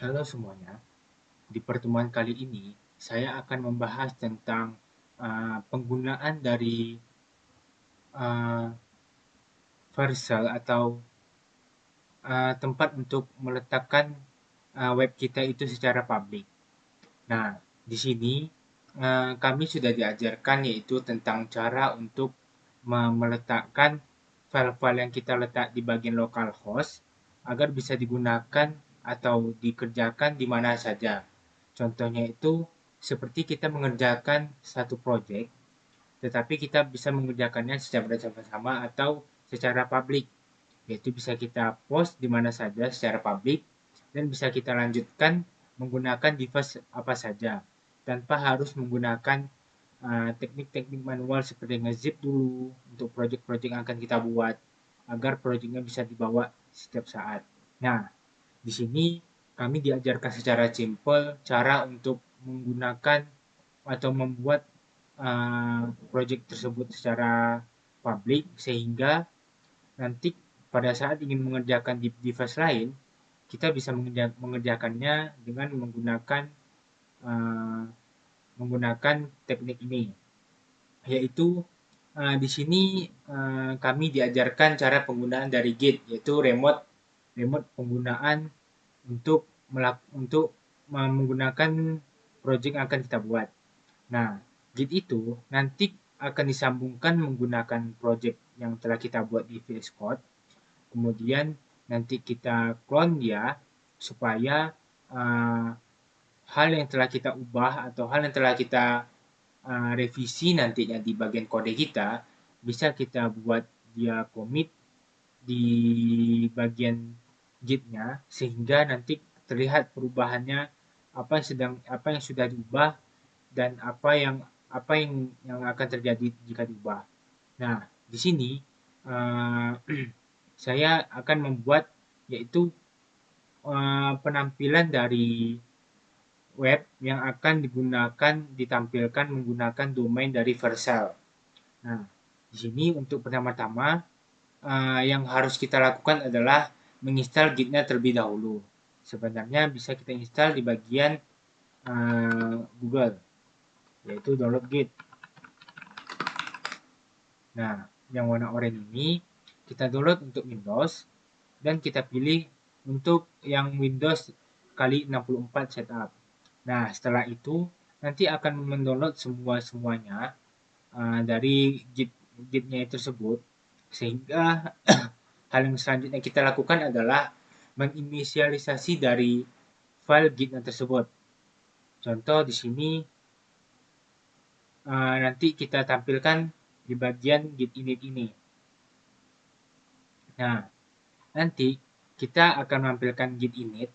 Halo semuanya, di pertemuan kali ini saya akan membahas tentang penggunaan dari uh, Vercel atau tempat untuk meletakkan web kita itu secara publik. Nah, di sini kami sudah diajarkan yaitu tentang cara untuk meletakkan file-file yang kita letak di bagian localhost agar bisa digunakan atau dikerjakan di mana saja. Contohnya itu seperti kita mengerjakan satu project, tetapi kita bisa mengerjakannya secara bersama-sama atau secara publik, yaitu bisa kita post di mana saja secara publik dan bisa kita lanjutkan menggunakan device apa saja tanpa harus menggunakan teknik-teknik manual seperti nge-zip dulu untuk project-project yang akan kita buat agar projectnya bisa dibawa setiap saat. Nah, di sini kami diajarkan secara simpel cara untuk menggunakan atau membuat project tersebut secara publik sehingga nanti pada saat ingin mengerjakan di device lain, kita bisa mengerjakannya dengan uh, menggunakan teknik ini, yaitu di sini kami diajarkan cara penggunaan dari Git, yaitu remote remote penggunaan untuk menggunakan project yang akan kita buat. Nah, Git itu nanti akan disambungkan menggunakan project yang telah kita buat di VS Code. Kemudian nanti kita clone dia supaya uh, hal yang telah kita ubah atau hal yang telah kita revisi nantinya di bagian kode kita bisa kita buat dia commit di bagian gitnya sehingga nanti terlihat perubahannya apa yang sudah diubah dan apa yang akan terjadi jika diubah. Nah, di sini uh, saya akan membuat yaitu penampilan dari web yang akan ditampilkan menggunakan domain dari Vercel. Nah, di sini untuk pertama-tama yang harus kita lakukan adalah menginstal Git-nya terlebih dahulu. Sebenarnya bisa kita install di bagian Google, yaitu download Git. Nah, yang warna oranye ini kita download untuk Windows dan kita pilih untuk yang Windows kali 64 setup. Nah, setelah itu nanti akan mendownload semuanya dari Git-nya tersebut sehingga hal yang selanjutnya kita lakukan adalah menginisialisasi dari file Git-nya tersebut. Contoh di sini nanti kita tampilkan di bagian Git init ini. Nah, nanti kita akan menampilkan Git init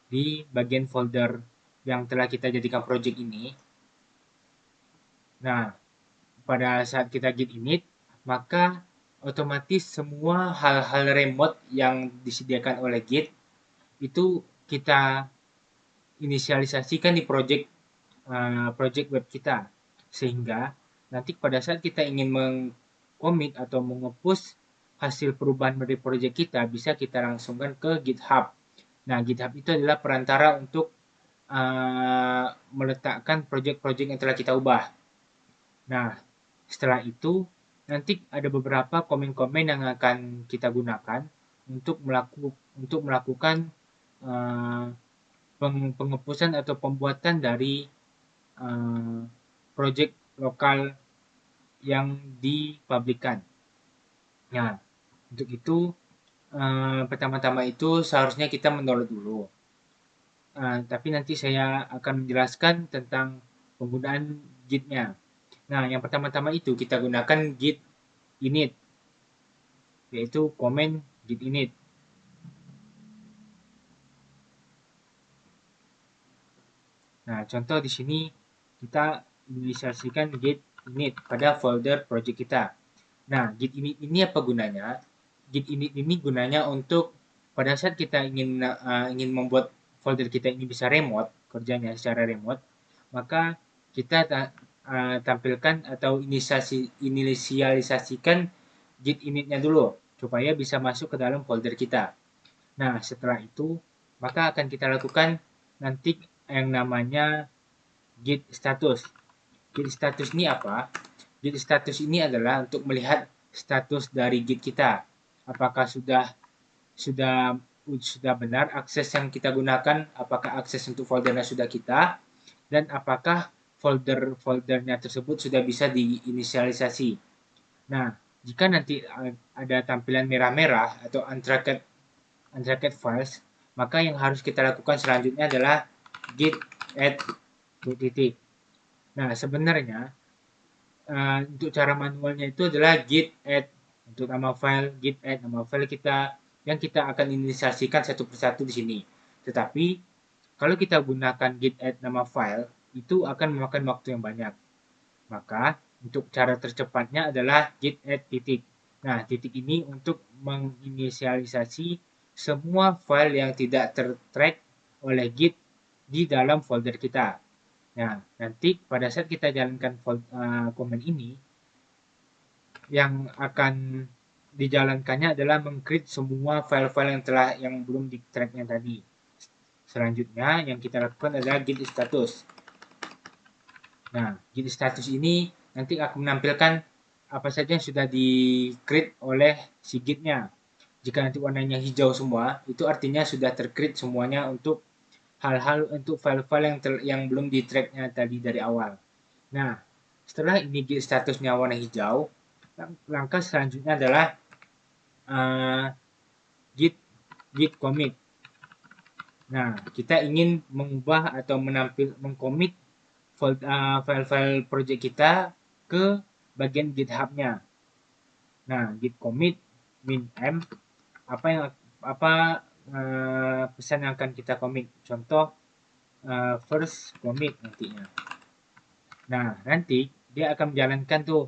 di bagian folder yang telah kita jadikan project ini. Nah, pada saat kita Git init, maka otomatis semua hal-hal remote yang disediakan oleh Git itu kita inisialisasikan di project web kita, sehingga nanti pada saat kita ingin mengcommit atau mengepush hasil perubahan dari project kita bisa kita langsungkan ke GitHub. Nah, GitHub itu adalah perantara untuk meletakkan project-project yang telah kita ubah. Nah, setelah itu nanti ada beberapa komen-komen yang akan kita gunakan untuk melakukan uh, penghapusan atau pembuatan dari uh, project lokal yang dipublikkan. Nah, untuk itu pertama-tama itu seharusnya kita mendownload dulu. Tapi nanti saya akan menjelaskan tentang penggunaan Git-nya. Nah, yang pertama-tama itu kita gunakan Git init, yaitu komen Git init. Nah, contoh di sini kita inisialisasikan Git init pada folder project kita. Nah, Git init ini apa gunanya? Git init ini gunanya untuk pada saat kita ingin membuat folder kita ini bisa remote, kerjanya secara remote, maka kita tampilkan atau inisialisasikan Git initnya dulu supaya bisa masuk ke dalam folder kita. Nah, setelah itu maka akan kita lakukan nanti yang namanya git status. Git status ini apa? Git status ini adalah untuk melihat status dari git kita. Apakah sudah benar akses yang kita gunakan, apakah akses untuk foldernya sudah kita, dan apakah foldernya tersebut sudah bisa diinisialisasi. Nah, jika nanti ada tampilan merah-merah atau untracked files, maka yang harus kita lakukan selanjutnya adalah git add titik. Nah, sebenarnya untuk cara manualnya itu adalah git add untuk nama file, git add nama file kita yang kita akan inisialisasikan satu persatu di sini. Tetapi kalau kita gunakan git add nama file, itu akan memakan waktu yang banyak. Maka untuk cara tercepatnya adalah git add titik. Nah, titik ini untuk menginisialisasi semua file yang tidak tertrack oleh git di dalam folder kita. Nah, nanti pada saat kita jalankan komen ini, yang akan dijalankannya adalah meng-create semua file-file yang belum di tracknya tadi. Selanjutnya yang kita lakukan adalah git status. Nah, git status ini nanti akan menampilkan apa saja yang sudah di-create oleh si gitnya. Jika nanti warnanya hijau semua, itu artinya sudah ter-create semuanya untuk hal-hal untuk file-file yang belum di tracknya tadi dari awal. Nah, setelah ini git statusnya warna hijau, langkah selanjutnya adalah uh, git commit. Nah, kita ingin mengubah atau mengcommit file-file project kita ke bagian GitHub-nya. Nah, git commit min m pesan yang akan kita commit. Contoh first commit nantinya. Nah, nanti dia akan menjalankan tuh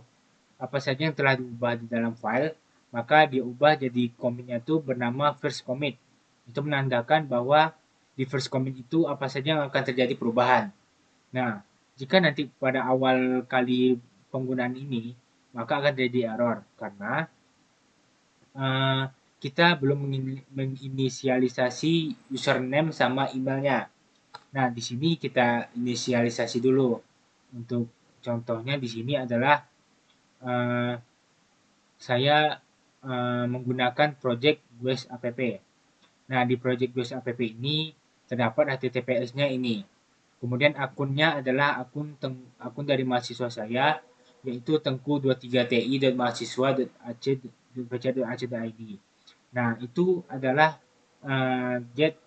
apa saja yang telah diubah di dalam file, maka diubah jadi commit-nya itu bernama first commit. Itu menandakan bahwa di first commit itu apa saja yang akan terjadi perubahan. Nah, jika nanti pada awal kali penggunaan ini, maka akan terjadi error karena kita belum menginisialisasi username sama emailnya. Nah, di sini kita inisialisasi dulu. Untuk contohnya di sini adalah saya menggunakan project Gues app. Nah, di project Gues app ini terdapat HTTPS-nya ini. Kemudian akunnya adalah akun dari mahasiswa saya, yaitu tengku23ti.mahasiswa.ac.pc.ac.id. Nah, itu adalah git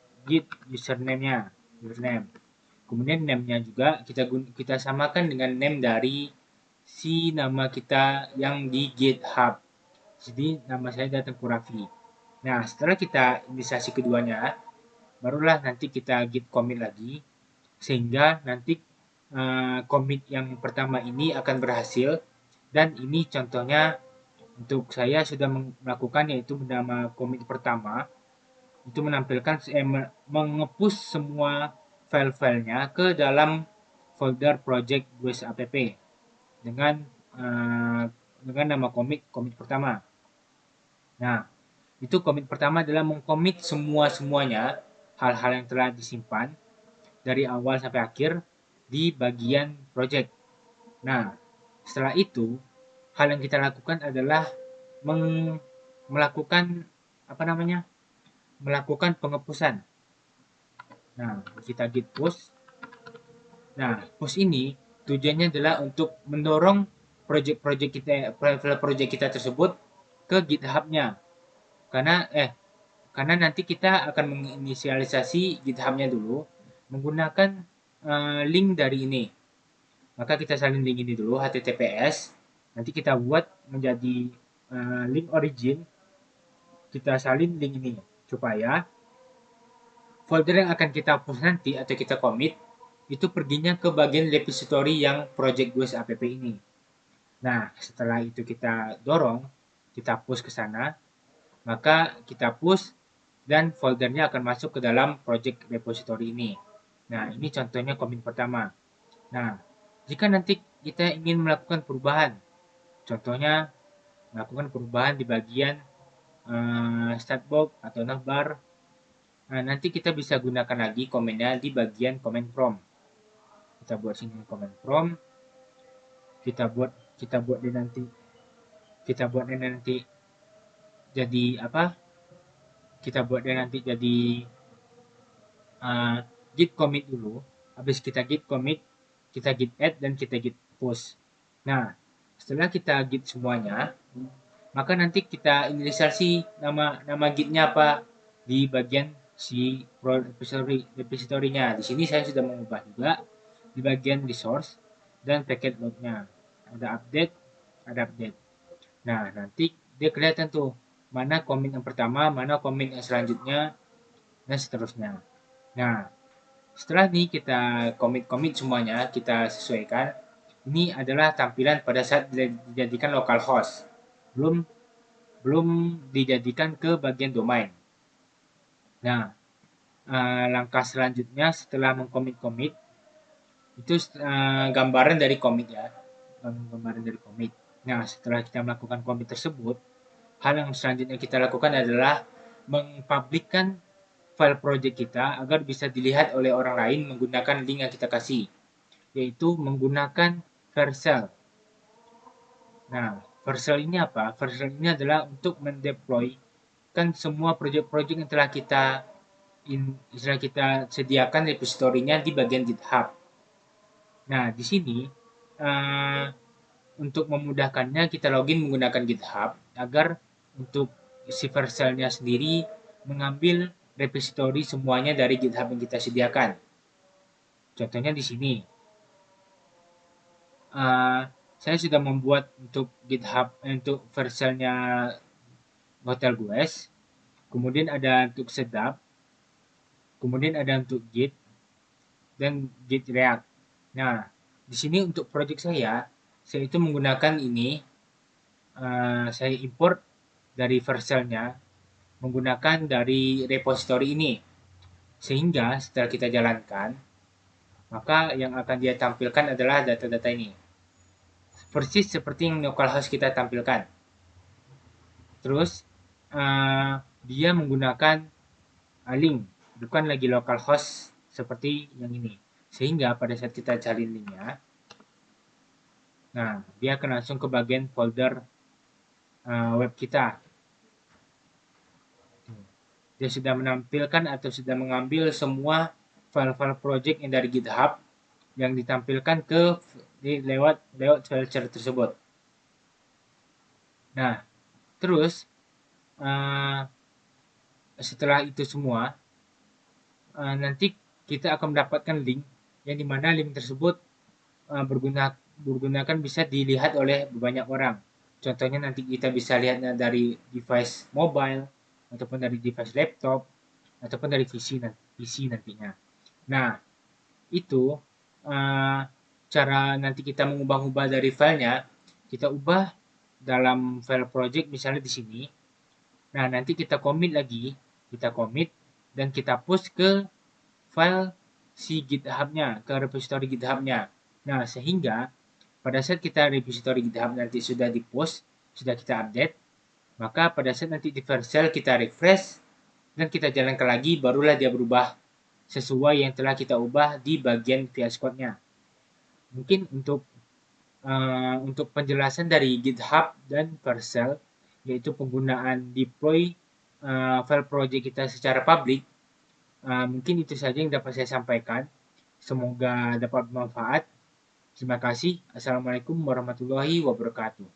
username-nya, username. Kemudian name-nya juga kita samakan dengan name dari si nama kita yang di GitHub. Jadi nama saya adalah Tengku Raffi. Nah, setelah kita inisiasi keduanya, barulah nanti kita git commit lagi, sehingga nanti commit yang pertama ini akan berhasil. Dan ini contohnya untuk saya sudah melakukan, yaitu nama commit pertama itu menampilkan mengepus semua file-filenya ke dalam folder project Gues app dengan nama commit pertama. Nah, itu commit pertama adalah mengcommit semuanya hal-hal yang telah disimpan dari awal sampai akhir di bagian project. Nah, setelah itu hal yang kita lakukan adalah melakukan melakukan penghapusan. Nah, kita git push. Nah, push ini tujuannya adalah untuk mendorong project kita tersebut ke GitHub-nya. Karena nanti kita akan menginisialisasi GitHub-nya dulu menggunakan link dari ini. Maka kita salin link ini dulu, HTTPS. Nanti kita buat menjadi link origin. Kita salin link ini supaya folder yang akan kita push nanti atau kita commit itu perginya ke bagian repository yang project Gues app ini. Nah, setelah itu kita dorong, kita push ke sana, maka kita push dan foldernya akan masuk ke dalam project repository ini. Nah, ini contohnya commit pertama. Nah, jika nanti kita ingin melakukan perubahan, contohnya melakukan perubahan di bagian start box atau navbar, Nah, nanti kita bisa gunakan lagi komennya di bagian comment prompt. Kita buat sini comment prompt, kita buat dia nanti jadi apa? Kita buat dia nanti jadi git commit dulu. Habis kita git commit, kita git add dan kita git push. Nah, setelah kita git semuanya, maka nanti kita inisialisasi nama gitnya apa di bagian si repository-nya. Di sini saya sudah mengubah juga di bagian resource dan packet lognya. Ada update, ada update. Nah, nanti dia kelihatan tuh mana commit yang pertama, mana commit yang selanjutnya, dan seterusnya. Nah, setelah ini kita commit semuanya, kita sesuaikan. Ini adalah tampilan pada saat dijadikan localhost. Belum belum dijadikan ke bagian domain. Nah, langkah selanjutnya setelah mengcommit itu gambaran dari commit ya. Gambaran dari commit. Nah, setelah kita melakukan commit tersebut, hal yang selanjutnya kita lakukan adalah mengpublikkan file project kita agar bisa dilihat oleh orang lain menggunakan link yang kita kasih, yaitu menggunakan Vercel. Nah, Vercel ini apa? Vercel ini adalah untuk mendeploy kan semua project-project yang telah kita sediakan repository-nya di bagian GitHub. Nah, di sini uh, untuk memudahkannya kita login menggunakan GitHub agar untuk si Vercel-nya sendiri mengambil repository semuanya dari GitHub yang kita sediakan. Contohnya di sini, saya sudah membuat untuk GitHub untuk Vercel-nya Hotel Guest, kemudian ada untuk Sedap, kemudian ada untuk Git dan Git React. Nah, di sini untuk project saya itu menggunakan ini, saya import dari Vercel-nya menggunakan dari repository ini. Sehingga setelah kita jalankan, maka yang akan dia tampilkan adalah data-data ini. Persis seperti yang localhost kita tampilkan. Terus, dia menggunakan link, bukan lagi localhost seperti yang ini. Sehingga pada saat kita cari linknya, nah, dia akan langsung ke bagian folder web kita. Dia sudah menampilkan atau sudah mengambil semua file-file project yang dari GitHub yang ditampilkan lewat file tersebut. Nah, terus setelah itu semua, nanti kita akan mendapatkan link yang dimana link tersebut bergunakan bisa dilihat oleh banyak orang. Contohnya nanti kita bisa lihatnya dari device mobile, ataupun dari device laptop, ataupun dari PC nantinya. Nah, itu cara nanti kita mengubah-ubah dari filenya, kita ubah dalam file project misalnya di sini. Nah, nanti kita commit lagi, dan kita push ke file si GitHub-nya, ke repository GitHub-nya. Nah, sehingga pada saat kita repository GitHub nanti sudah di-push, sudah kita update, maka pada saat nanti di Vercel kita refresh dan kita jalankan lagi, barulah dia berubah sesuai yang telah kita ubah di bagian VS Code-nya. Mungkin untuk penjelasan dari GitHub dan Vercel, yaitu penggunaan deploy file project kita secara publik, mungkin itu saja yang dapat saya sampaikan. Semoga dapat bermanfaat. Terima kasih. Assalamualaikum warahmatullahi wabarakatuh.